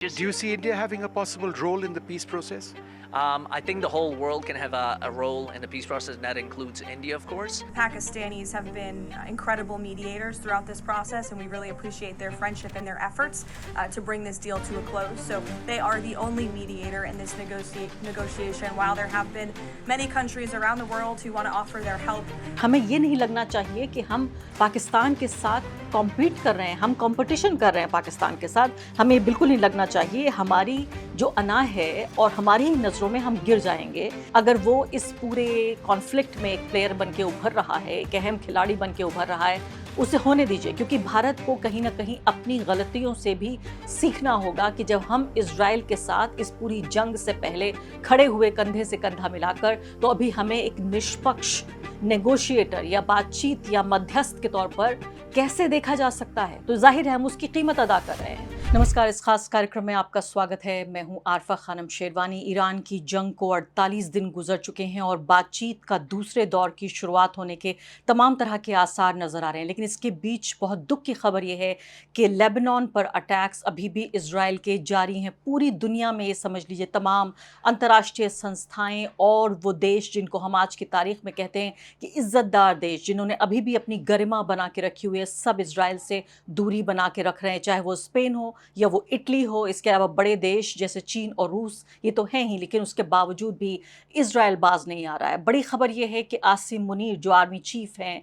Do you see India having a possible role in the peace process? I think the whole world can have a role in the peace process, and that includes India, of course. Pakistanis have been incredible mediators throughout this process, and we really appreciate their friendship and their efforts to bring this deal to a close. So they are the only mediator in this negotiation, while there have been many countries around the world who want to offer their help. हमें ये नहीं लगना चाहिए कि हम पाकिस्तान के साथ compete कर रहे हैं, हम कंपटीशन कर रहे हैं पाकिस्तान के साथ। हमें बिल्कुल नहीं लगना चाहिए हमारी जो अना है और हमारी ही नज़रों में हम गिर जाएंगे अगर वो इस पूरे कॉन्फ्लिक्ट में एक प्लेयर बन के उभर रहा है, एक अहम खिलाड़ी बन के उभर रहा है। उसे होने दीजिए, क्योंकि भारत को कहीं ना कहीं अपनी गलतियों से भी सीखना होगा कि जब हम इजराइल के साथ इस पूरी जंग से पहले खड़े हुए कंधे से कंधा मिलाकर, तो अभी हमें एक निष्पक्ष नेगोशिएटर या बातचीत या मध्यस्थ के तौर पर कैसे देखा जा सकता है। तो जाहिर है हम उसकी कीमत अदा कर रहे हैं। नमस्कार, इस खास कार्यक्रम में आपका स्वागत है। मैं हूं आरफा खानम शेरवानी। ईरान की जंग को 48 दिन गुजर चुके हैं और बातचीत का दूसरे दौर की शुरुआत होने के तमाम तरह के आसार नज़र आ रहे हैं। लेकिन इसके बीच बहुत दुख की खबर यह है कि लेबनान पर अटैक्स अभी भी इजराइल के जारी हैं। पूरी दुनिया में ये समझ लीजिए तमाम अंतर्राष्ट्रीय संस्थाएं और वो देश जिनको हम आज की तारीख में कहते हैं कि इज्जतदार देश, जिन्होंने अभी भी अपनी गरिमा बना के रखी हुई है, सब इजराइल से दूरी बना के रख रहे हैं। चाहे वो स्पेन हो या वो इटली हो, इसके अलावा बड़े देश जैसे चीन और रूस ये तो हैं ही, लेकिन उसके बावजूद भी इजराइल बाज नहीं आ रहा है। बड़ी खबर ये है कि आसिम मुनीर जो आर्मी चीफ हैं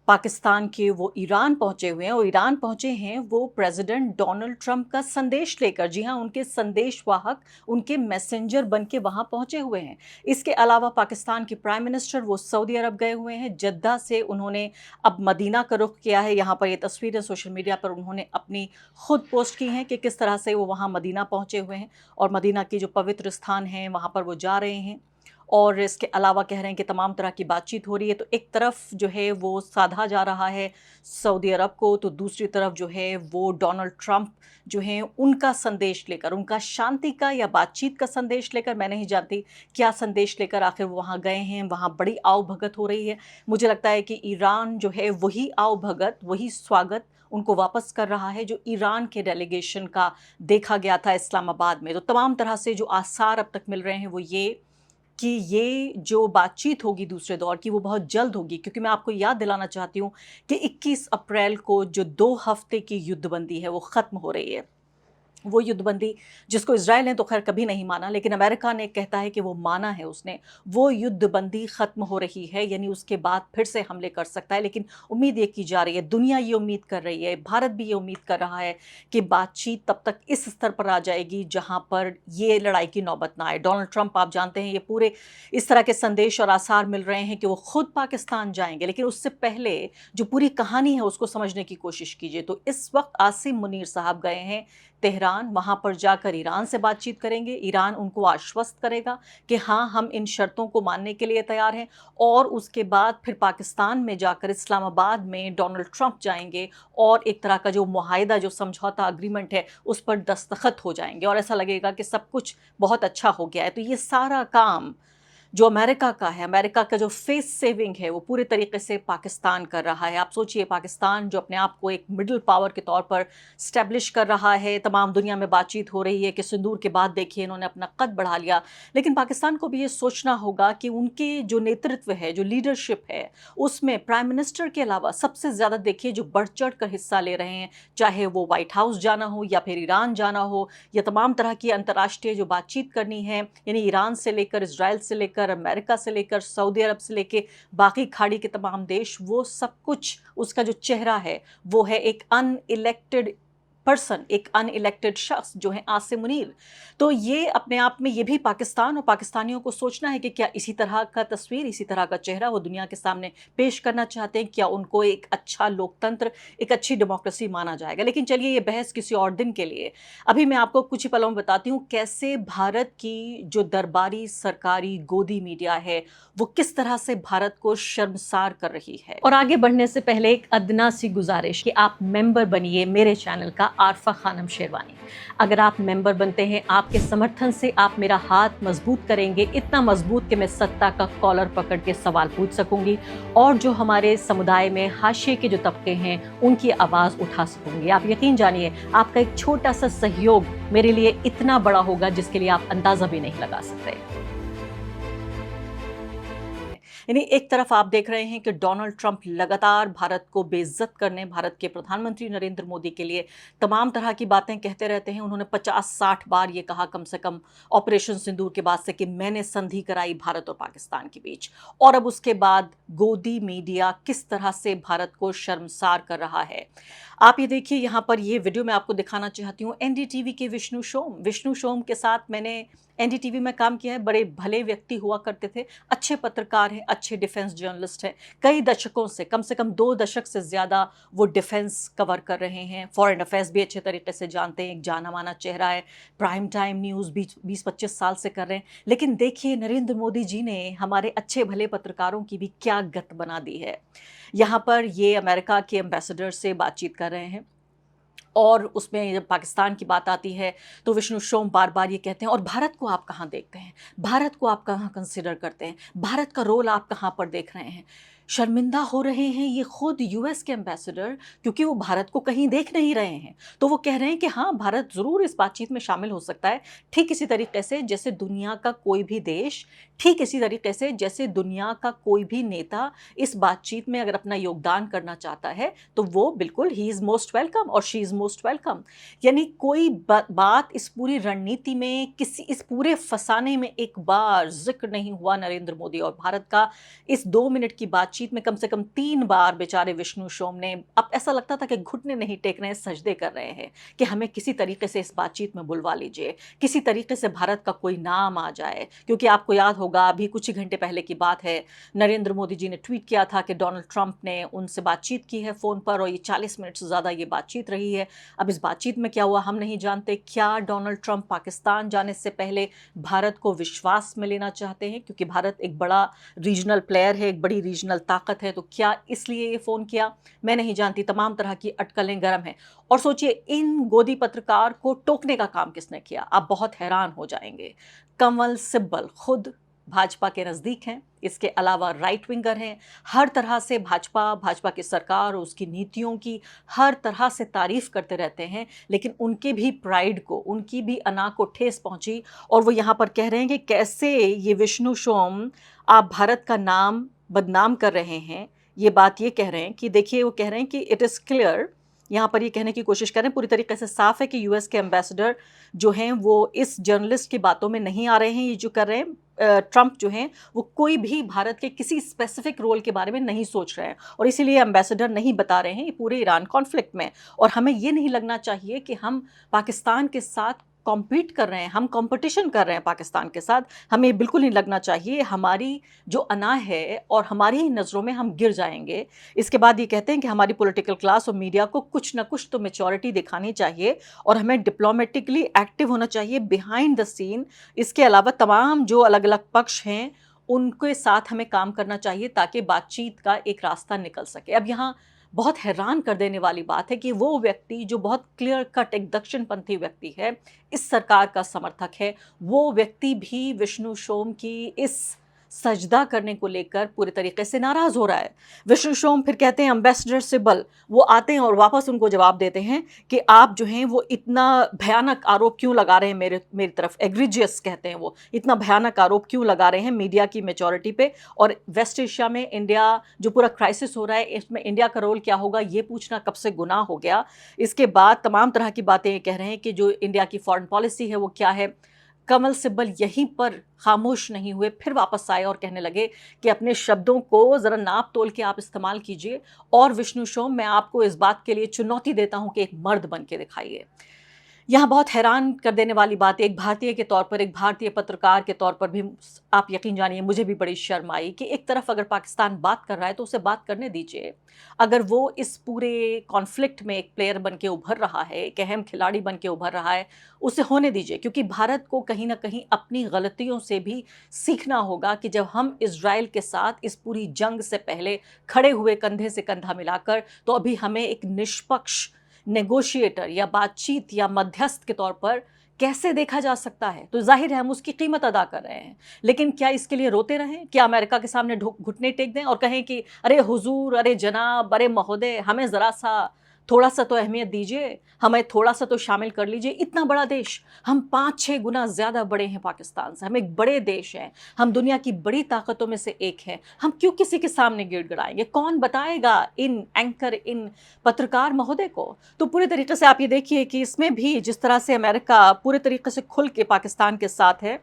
पाकिस्तान के, वो ईरान पहुंचे हुए हैं और ईरान पहुंचे हैं वो प्रेसिडेंट डोनाल्ड ट्रंप का संदेश लेकर। जी हाँ, उनके संदेशवाहक, उनके मैसेंजर बन के वहां पहुंचे हुए हैं। इसके अलावा पाकिस्तान के प्राइम मिनिस्टर वो सऊदी अरब गए हुए हैं। जद्दा से उन्होंने अब मदीना का रुख किया है। यहाँ पर ये तस्वीरें सोशल मीडिया पर उन्होंने अपनी खुद पोस्ट की हैं कि किस तरह से वो वहाँ मदीना पहुंचे हुए हैं और मदीना की जो पवित्र स्थान हैं वहाँ पर वो जा रहे हैं। और इसके अलावा कह रहे हैं कि तमाम तरह की बातचीत हो रही है। तो एक तरफ जो है वो साधा जा रहा है सऊदी अरब को, तो दूसरी तरफ जो है वो डोनाल्ड ट्रंप जो है उनका संदेश लेकर, उनका शांति का या बातचीत का संदेश लेकर, मैं नहीं जानती क्या संदेश लेकर आखिर वो वहाँ गए हैं। वहाँ बड़ी आओ भगत हो रही है। मुझे लगता है कि ईरान जो है वही आओ भगत, वही स्वागत उनको वापस कर रहा है जो ईरान के डेलीगेशन का देखा गया था इस्लामाबाद में। तो तमाम तरह से जो आसार अब तक मिल रहे हैं वो ये कि ये जो बातचीत होगी दूसरे दौर की वो बहुत जल्द होगी, क्योंकि मैं आपको याद दिलाना चाहती हूँ कि 21 अप्रैल को जो 2 हफ्ते की युद्धबंदी है वो ख़त्म हो रही है। वो युद्धबंदी जिसको इजराइल ने तो खैर कभी नहीं माना, लेकिन अमेरिका ने कहता है कि वो माना है उसने। वो युद्धबंदी ख़त्म हो रही है, यानी उसके बाद फिर से हमले कर सकता है। लेकिन उम्मीद ये की जा रही है, दुनिया ये उम्मीद कर रही है, भारत भी ये उम्मीद कर रहा है कि बातचीत तब तक इस स्तर पर आ जाएगी जहाँ पर ये लड़ाई की नौबत ना आए। डोनाल्ड ट्रंप, आप जानते हैं, ये पूरे इस तरह के संदेश और आसार मिल रहे हैं कि वो खुद पाकिस्तान जाएंगे। लेकिन उससे पहले जो पूरी कहानी है उसको समझने की कोशिश कीजिए। तो इस वक्त आसिम मुनीर साहब गए हैं तेहरान। वहाँ पर जाकर ईरान से बातचीत करेंगे। ईरान उनको आश्वस्त करेगा कि हाँ, हम इन शर्तों को मानने के लिए तैयार हैं। और उसके बाद फिर पाकिस्तान में जाकर इस्लामाबाद में डोनाल्ड ट्रंप जाएंगे और एक तरह का जो मुआहिदा, जो समझौता अग्रीमेंट है, उस पर दस्तखत हो जाएंगे और ऐसा लगेगा कि सब कुछ बहुत अच्छा हो गया है। तो ये सारा काम जो अमेरिका का है, अमेरिका का जो फेस सेविंग है, वो पूरे तरीके से पाकिस्तान कर रहा है। आप सोचिए, पाकिस्तान जो अपने आप को एक मिडिल पावर के तौर पर स्टैब्लिश कर रहा है, तमाम दुनिया में बातचीत हो रही है कि सिंदूर के बाद देखिए इन्होंने अपना कद बढ़ा लिया। लेकिन पाकिस्तान को भी ये सोचना होगा कि उनके जो नेतृत्व है, जो लीडरशिप है, उसमें प्राइम मिनिस्टर के अलावा सबसे ज़्यादा देखिए जो बढ़ चढ़ कर हिस्सा ले रहे हैं, चाहे वो व्हाइट हाउस जाना हो या फिर ईरान जाना हो या तमाम तरह की अंतर्राष्ट्रीय जो बातचीत करनी है, यानी ईरान से लेकर इजराइल से लेकर अमेरिका से लेकर सऊदी अरब से लेकर बाकी खाड़ी के तमाम देश, वो सब कुछ उसका जो चेहरा है वो है एक अनइलेक्टेड पर्सन, एक अनइलेक्टेड शख्स जो है आसिम मुनीर। तो ये अपने आप में ये भी पाकिस्तान और पाकिस्तानियों को सोचना है कि क्या इसी तरह का तस्वीर, इसी तरह का चेहरा वो दुनिया के सामने पेश करना चाहते हैं। क्या उनको एक अच्छा लोकतंत्र, एक अच्छी डेमोक्रेसी माना जाएगा। लेकिन चलिए ये बहस किसी और दिन के लिए। अभी मैं आपको कुछ ही पलों में बताती हूँ कैसे भारत की जो दरबारी सरकारी गोदी मीडिया है वो किस तरह से भारत को शर्मसार कर रही है। और आगे बढ़ने से पहले एक अदना सी गुजारिश कि आप मेंबर बनिए मेरे चैनल का आरफा खानम शेरवानी। अगर आप मेंबर बनते हैं, आपके समर्थन से आप मेरा हाथ मजबूत करेंगे, इतना मजबूत कि मैं सत्ता का कॉलर पकड़ के सवाल पूछ सकूंगी और जो हमारे समुदाय में हाशिए के जो तबके हैं उनकी आवाज़ उठा सकूंगी। आप यकीन जानिए, आपका एक छोटा सा सहयोग मेरे लिए इतना बड़ा होगा जिसके लिए आप अंदाज़ा भी नहीं लगा सकते। यानी एक तरफ आप देख रहे हैं कि डोनाल्ड ट्रंप लगातार भारत को बेइज्जत करने, भारत के प्रधानमंत्री नरेंद्र मोदी के लिए तमाम तरह की बातें कहते रहते हैं। उन्होंने 50-60 बार ये कहा कम से कम ऑपरेशन सिंदूर के बाद से कि मैंने संधि कराई भारत और पाकिस्तान के बीच। और अब उसके बाद गोदी मीडिया किस तरह से भारत को शर्मसार कर रहा है। आप ये देखिए, यहाँ पर ये वीडियो मैं आपको दिखाना चाहती हूँ। एनडीटीवी के विष्णु सोम के साथ मैंने एनडीटीवी में काम किया है। बड़े भले व्यक्ति हुआ करते थे, अच्छे पत्रकार हैं, अच्छे डिफेंस जर्नलिस्ट हैं। कई दशकों से, कम 2 दशक से ज़्यादा वो डिफेंस कवर कर रहे हैं। फॉरेन अफेयर्स भी अच्छे तरीके से जानते हैं, एक जाना माना चेहरा है। प्राइम टाइम न्यूज़ 20-25 साल से कर रहे हैं। लेकिन देखिए, नरेंद्र मोदी जी ने हमारे अच्छे भले पत्रकारों की भी क्या गत बना दी है। यहाँ पर ये अमेरिका के एम्बेसडर से बातचीत कर रहे हैं और उसमें जब पाकिस्तान की बात आती है तो विष्णु सोम बार बार ये कहते हैं, और भारत को आप कहाँ देखते हैं, भारत को आप कहाँ कंसिडर करते हैं, भारत का रोल आप कहाँ पर देख रहे हैं। शर्मिंदा हो रहे हैं ये खुद यूएस के एम्बेसडर, क्योंकि वो भारत को कहीं देख नहीं रहे हैं। तो वो कह रहे हैं कि हाँ, भारत ज़रूर इस बातचीत में शामिल हो सकता है, ठीक इसी तरीके से जैसे दुनिया का कोई भी देश, ठीक इसी तरीके से जैसे दुनिया का कोई भी नेता इस बातचीत में अगर अपना योगदान करना चाहता है तो वो बिल्कुल ही इज़ मोस्ट वेलकम और शी इज़ मोस्ट वेलकम। यानी कोई बात इस पूरी रणनीति में, किसी इस पूरे फसाने में एक बार जिक्र नहीं हुआ नरेंद्र मोदी और भारत का। इस 2 मिनट की बातचीत में कम से कम 3 बार बेचारे विष्णु सोम ने, अब ऐसा लगता था कि घुटने नहीं टेक रहे हैं, सजदे कर रहे हैं कि हमें किसी तरीके से इस बातचीत में बुलवा लीजिए, किसी तरीके से भारत का कोई नाम आ जाए। क्योंकि आपको याद होगा, अभी कुछ ही घंटे पहले की बात है, नरेंद्र मोदी जी ने ट्वीट किया था कि डोनाल्ड ट्रंप ने उनसे बातचीत की है फ़ोन पर और ये 40 मिनट से ज़्यादा ये बातचीत रही है। अब इस बातचीत में क्या हुआ हम नहीं जानते। क्या डोनाल्ड ट्रंप पाकिस्तान जाने से पहले भारत को विश्वास में लेना चाहते हैं, क्योंकि भारत एक बड़ा रीजनल प्लेयर है, एक बड़ी रीजनल ताकत है, तो क्या इसलिए ये फ़ोन किया, मैं नहीं जानती। तमाम तरह की अटकलें गर्म हैं। और सोचिए, इन गोदी पत्रकार को टोकने का काम किसने किया, आप बहुत हैरान हो जाएंगे। कमल सिब्बल खुद भाजपा के नज़दीक हैं, इसके अलावा राइट विंगर हैं, हर तरह से भाजपा की सरकार और उसकी नीतियों की हर तरह से तारीफ़ करते रहते हैं। लेकिन उनके भी प्राइड को, उनकी भी अना को ठेस पहुंची और वो यहाँ पर कह रहे हैं कि कैसे ये विष्णु सोम आप भारत का नाम बदनाम कर रहे हैं। ये बात ये कह रहे हैं कि देखिए, वो कह रहे हैं कि इट इज़ क्लियर, यहाँ पर ये कहने की कोशिश कर रहे हैं, पूरी तरीके से साफ है कि यूएस के एम्बेसडर जो हैं वो इस जर्नलिस्ट की बातों में नहीं आ रहे हैं। ये जो कर रहे हैं ट्रंप जो हैं वो कोई भी भारत के किसी स्पेसिफिक रोल के बारे में नहीं सोच रहे हैं और इसीलिए एम्बेसडर नहीं बता रहे हैं ये पूरे ईरान कॉन्फ्लिक्ट में। और हमें ये नहीं लगना चाहिए कि हम पाकिस्तान के साथ कॉम्पीट कर रहे हैं, हम कंपटीशन कर रहे हैं पाकिस्तान के साथ। हमें बिल्कुल नहीं लगना चाहिए, हमारी जो अना है और हमारी ही नज़रों में हम गिर जाएंगे। इसके बाद ये कहते हैं कि हमारी पॉलिटिकल क्लास और मीडिया को कुछ ना कुछ तो मैच्योरिटी दिखानी चाहिए और हमें डिप्लोमेटिकली एक्टिव होना चाहिए बिहाइंड द सीन। इसके अलावा तमाम जो अलग अलग पक्ष हैं उनके साथ हमें काम करना चाहिए ताकि बातचीत का एक रास्ता निकल सके। अब यहाँ बहुत हैरान कर देने वाली बात है कि वो व्यक्ति जो बहुत क्लियर कट एक दक्षिणपंथी व्यक्ति है, इस सरकार का समर्थक है, वो व्यक्ति भी विष्णु सोम की इस सजदा करने को लेकर पूरे तरीके से नाराज़ हो रहा है। विष्णु सोम फिर कहते हैं एम्बेसडर सिब्बल, वो आते हैं और वापस उनको जवाब देते हैं कि आप जो हैं वो इतना भयानक आरोप क्यों लगा रहे हैं मेरी तरफ, एग्रीजियस कहते हैं वो, इतना भयानक आरोप क्यों लगा रहे हैं मीडिया की मेजॉरिटी पे। और वेस्ट एशिया में इंडिया जो पूरा क्राइसिस हो रहा है, इसमें इंडिया का रोल क्या होगा ये पूछना कब से गुनाह हो गया। इसके बाद तमाम तरह की बातें कह रहे हैं कि जो इंडिया की फॉरेन पॉलिसी है वो क्या है। कमल सिब्बल यहीं पर खामोश नहीं हुए, फिर वापस आए और कहने लगे कि अपने शब्दों को ज़रा नाप तोल के आप इस्तेमाल कीजिए और विष्णु सोम, मैं आपको इस बात के लिए चुनौती देता हूं कि एक मर्द बन के दिखाइए। यहाँ बहुत हैरान कर देने वाली बात है, एक भारतीय के तौर पर, एक भारतीय पत्रकार के तौर पर भी आप यकीन जानिए मुझे भी बड़ी शर्म आई कि एक तरफ अगर पाकिस्तान बात कर रहा है तो उसे बात करने दीजिए। अगर वो इस पूरे कॉन्फ्लिक्ट में एक प्लेयर बन के उभर रहा है, एक अहम खिलाड़ी बन के उभर रहा है, उसे होने दीजिए। क्योंकि भारत को कहीं ना कहीं अपनी गलतियों से भी सीखना होगा कि जब हम इजराइल के साथ इस पूरी जंग से पहले खड़े हुए कंधे से कंधा मिलाकर, तो अभी हमें एक निष्पक्ष नेगोशिएटर या बातचीत या मध्यस्थ के तौर पर कैसे देखा जा सकता है? तो जाहिर है हम उसकी कीमत अदा कर रहे हैं, लेकिन क्या इसके लिए रोते रहें? क्या अमेरिका के सामने घुटने टेक दें और कहें कि अरे हुजूर, अरे जनाब, अरे महोदय, हमें ज़रा सा थोड़ा सा तो अहमियत दीजिए, हमें थोड़ा सा तो शामिल कर लीजिए। इतना बड़ा देश, हम 5-6 गुना ज़्यादा बड़े हैं पाकिस्तान से, हम एक बड़े देश हैं, हम दुनिया की बड़ी ताकतों में से एक हैं, हम क्यों किसी के सामने गिड़गिड़ाएंगे? कौन बताएगा इन एंकर, इन पत्रकार महोदय को? तो पूरे तरीके से आप ये देखिए कि इसमें भी जिस तरह से अमेरिका पूरे तरीके से खुल के पाकिस्तान के साथ है,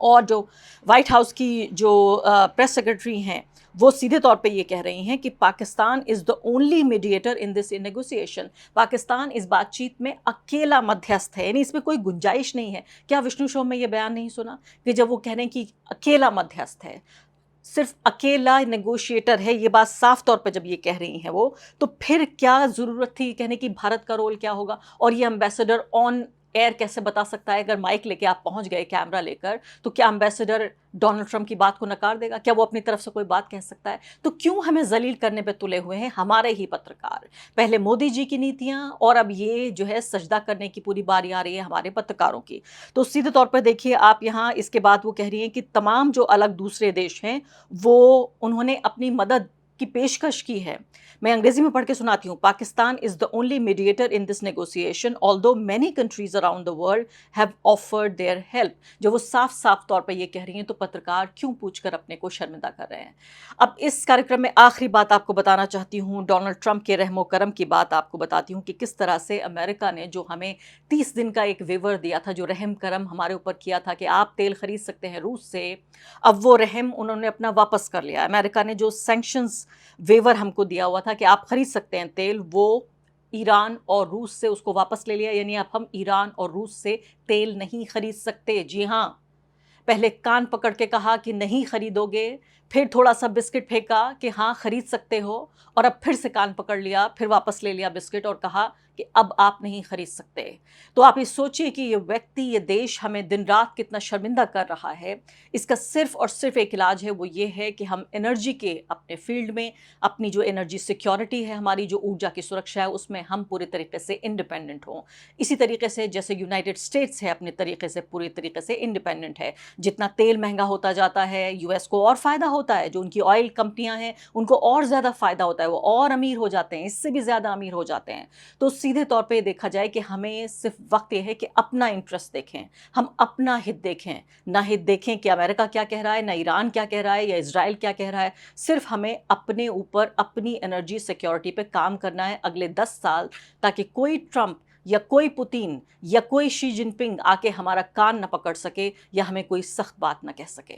और जो वाइट हाउस की जो प्रेस सेक्रेटरी हैं वो सीधे तौर पे ये कह रही हैं कि Pakistan is the only mediator in this negotiation. Pakistan इस बातचीत में अकेला मध्यस्थ है, यानी इसमें कोई गुंजाइश नहीं है। क्या विष्णु शो में ये बयान नहीं सुना कि जब वो कह रहे हैं कि अकेला मध्यस्थ है, सिर्फ अकेला नेगोशिएटर है, ये बात साफ तौर पर जब ये कह रही हैं वो, तो फिर क्या ज़रूरत थी कहने की भारत का रोल क्या होगा? और ये एम्बेसडर ऑन एयर कैसे बता सकता है? अगर माइक लेके आप पहुंच गए, कैमरा लेकर, तो क्या एम्बेसडर डोनाल्ड ट्रंप की बात को नकार देगा? क्या वो अपनी तरफ से कोई बात कह सकता है? तो क्यों हमें जलील करने पे तुले हुए हैं हमारे ही पत्रकार? पहले मोदी जी की नीतियां और अब ये जो है सजदा करने की पूरी बारी आ रही है हमारे पत्रकारों की। तो सीधे तौर पर देखिए आप यहाँ, इसके बाद वो कह रही हैं कि तमाम जो अलग दूसरे देश हैं वो उन्होंने अपनी मदद की पेशकश की है। मैं अंग्रेजी में पढ़ के सुनाती हूँ। Pakistan is the only mediator in this negotiation although many countries around the world have offered their help. जो वो साफ साफ तौर पर ये कह रही हैं, तो पत्रकार क्यों पूछकर अपने को शर्मिंदा कर रहे हैं? अब इस कार्यक्रम में आखिरी बात आपको बताना चाहती हूँ, डोनाल्ड ट्रंप के रहमो करम की बात आपको बताती हूँ कि किस तरह से अमेरिका ने जो हमें 30 दिन का एक वेवर दिया था, जो रहम करम हमारे ऊपर किया था कि आप तेल खरीद सकते हैं रूस से, अब वो रहम उन्होंने अपना वापस कर लिया। अमेरिका ने जो सैंक्शंस वेवर हमको दिया हुआ था कि आप खरीद सकते हैं तेल, वो ईरान और रूस से उसको वापस ले लिया, यानी अब हम ईरान और रूस से तेल नहीं खरीद सकते। जी हाँ, पहले कान पकड़ के कहा कि नहीं खरीदोगे, फिर थोड़ा सा बिस्किट फेंका कि हाँ खरीद सकते हो, और अब फिर से कान पकड़ लिया, फिर वापस ले लिया बिस्किट और कहा कि अब आप नहीं खरीद सकते। तो आप ये सोचिए कि ये व्यक्ति, ये देश हमें दिन रात कितना शर्मिंदा कर रहा है। इसका सिर्फ और सिर्फ एक इलाज है, वो ये है कि हम एनर्जी के अपने फील्ड में, अपनी जो एनर्जी सिक्योरिटी है, हमारी जो ऊर्जा की सुरक्षा है, उसमें हम पूरे तरीके से इंडिपेंडेंट हों। इसी तरीके से जैसे यूनाइटेड स्टेट्स है अपने तरीके से पूरी तरीके से इंडिपेंडेंट है। जितना तेल महंगा होता जाता है, यूएस को और फ़ायदा होता है, जो उनकी ऑयल कंपनियां हैं उनको और ज़्यादा फ़ायदा होता है, वो और अमीर हो जाते हैं, इससे भी ज़्यादा अमीर हो जाते हैं। तो सीधे तौर पे देखा जाए कि हमें सिर्फ वक्त ये है कि अपना इंटरेस्ट देखें, हम अपना हित देखें, ना हित देखें कि अमेरिका क्या कह रहा है, ना ईरान क्या कह रहा है या इजराइल क्या कह रहा है। सिर्फ हमें अपने ऊपर, अपनी एनर्जी सिक्योरिटी पे काम करना है अगले 10 साल, ताकि कोई ट्रंप या कोई पुतिन या कोई शी जिनपिंग आके हमारा कान न पकड़ सके या हमें कोई सख्त बात न कह सके।